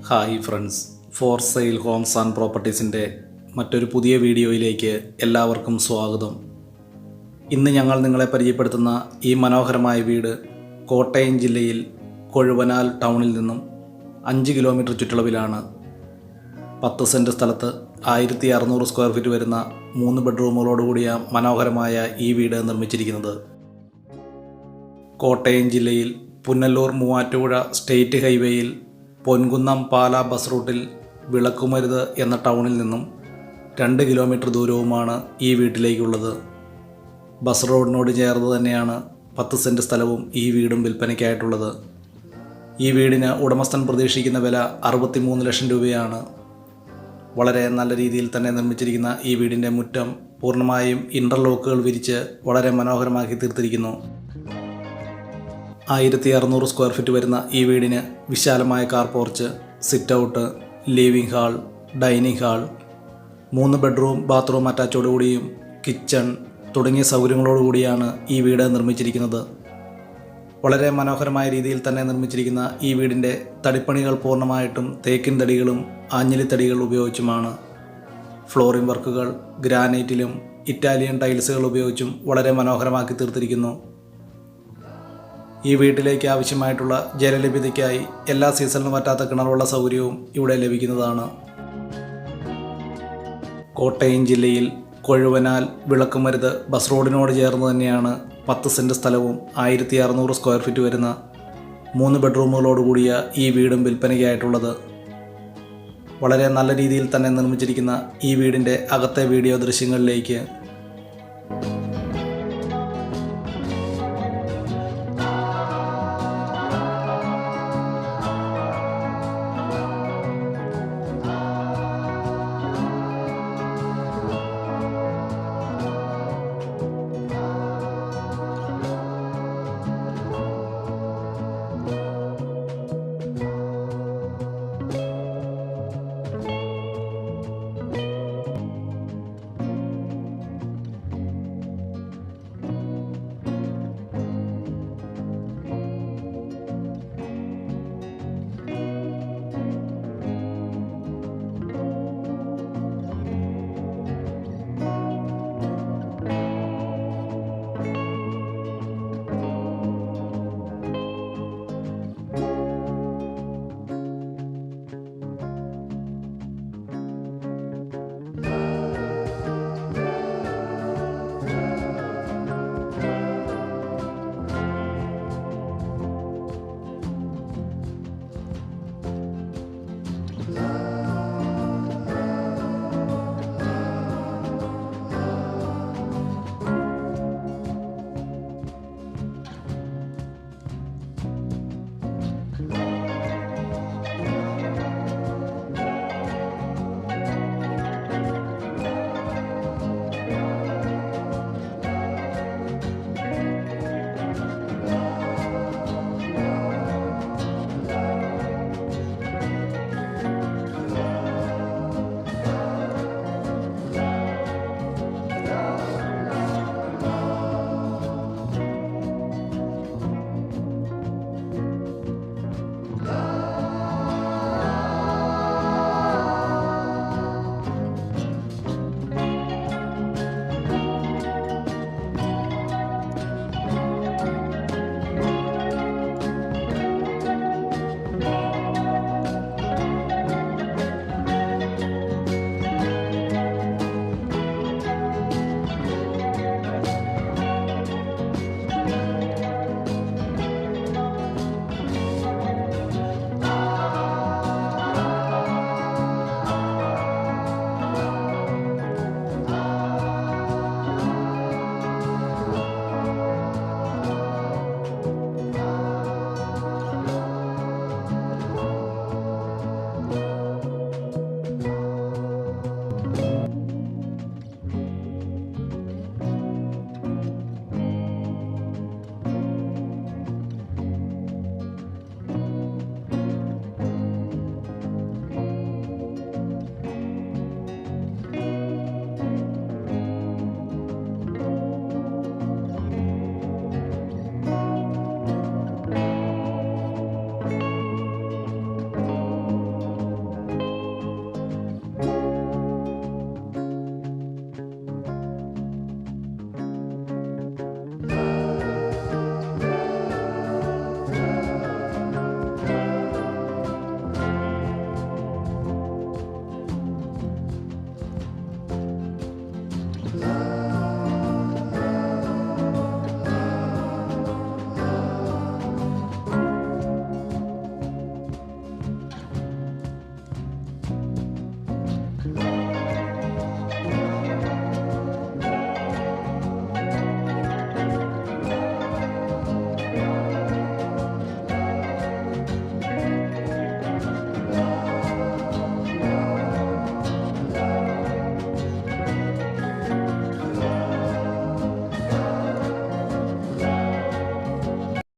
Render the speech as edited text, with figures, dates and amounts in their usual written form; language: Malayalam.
Hi friends, for sale homes and പ്രോപ്പർട്ടീസിൻ്റെ മറ്റൊരു പുതിയ വീഡിയോയിലേക്ക് എല്ലാവർക്കും സ്വാഗതം. ഇന്ന് ഞങ്ങൾ നിങ്ങളെ പരിചയപ്പെടുത്തുന്ന ഈ മനോഹരമായ വീട് കോട്ടയം ജില്ലയിൽ കൊഴുവനാൽ ടൗണിൽ നിന്നും 5 കിലോമീറ്റർ ചുറ്റളവിലാണ്. 10 സെൻറ്റ് സ്ഥലത്ത് 1600 സ്ക്വയർ ഫീറ്റ് വരുന്ന 3 ബെഡ്റൂമുകളോടുകൂടിയ മനോഹരമായ ഈ വീട് നിർമ്മിച്ചിരിക്കുന്നത്. കോട്ടയം ജില്ലയിൽ പുനലൂർ മൂവാറ്റുപുഴ സ്റ്റേറ്റ് ഹൈവേയിൽ പൊൻകുന്നം പാല ബസ് റൂട്ടിൽ വിളക്കുമരുത് എന്ന ടൗണിൽ നിന്നും 2 കിലോമീറ്റർ ദൂരവുമാണ് ഈ വീട്ടിലേക്കുള്ളത്. ബസ് റോഡിനോട് ചേർന്ന് തന്നെയാണ് 10 സെൻറ്റ് സ്ഥലവും ഈ വീടും വിൽപ്പനയ്ക്കായിട്ടുള്ളത്. ഈ വീടിന് ഉടമസ്ഥൻ പ്രതീക്ഷിക്കുന്ന വില 63 ലക്ഷം രൂപയാണ്. വളരെ നല്ല രീതിയിൽ തന്നെ നിർമ്മിച്ചിരിക്കുന്ന ഈ വീടിൻ്റെ മുറ്റം പൂർണ്ണമായും ഇൻ്റർലോക്കുകൾ വിരിച്ച് വളരെ മനോഹരമാക്കി തീർത്തിരിക്കുന്നു. 1600 സ്ക്വയർ ഫീറ്റ് വരുന്ന ഈ വീടിന് വിശാലമായ car porch, sit out, living hall, dining hall, 3 bedroom bathroom അറ്റാച്ചോടുകൂടിയും കിച്ചൺ തുടങ്ങിയ സൗകര്യങ്ങളോടുകൂടിയാണ് ഈ വീട് നിർമ്മിച്ചിരിക്കുന്നത്. വളരെ മനോഹരമായ രീതിയിൽ തന്നെ നിർമ്മിച്ചിരിക്കുന്ന ഈ വീടിൻ്റെ തടിപ്പണികൾ പൂർണ്ണമായിട്ടും തേക്കിൻ തടികളും ആഞ്ഞിലിത്തടികൾ ഉപയോഗിച്ചുമാണ്. ഫ്ലോറിംഗ് വർക്കുകൾ ഗ്രാനൈറ്റിലും ഇറ്റാലിയൻ ടൈൽസുകൾ ഉപയോഗിച്ചും വളരെ മനോഹരമാക്കി തീർത്തിരിക്കുന്നു. ഈ വീട്ടിലേക്ക് ആവശ്യമായിട്ടുള്ള ജലലഭ്യതയ്ക്കായി എല്ലാ സീസണിലും പറ്റാത്ത കിണറുള്ള സൗകര്യവും ഇവിടെ ലഭിക്കുന്നതാണ്. കോട്ടയം ജില്ലയിൽ കൊഴുവനാൽ വിളക്കുമരുത് ബസ് റോഡിനോട് ചേർന്ന് തന്നെയാണ് 10 സെൻറ്റ് സ്ഥലവും 1600 സ്ക്വയർ ഫീറ്റ് വരുന്ന 3 ബെഡ്റൂമുകളോടുകൂടിയ ഈ വീടും വിൽപ്പനയ്ക്കായിട്ടുള്ളത്. വളരെ നല്ല രീതിയിൽ തന്നെ നിർമ്മിച്ചിരിക്കുന്ന ഈ വീടിൻ്റെ അകത്തെ വീഡിയോ ദൃശ്യങ്ങളിലേക്ക്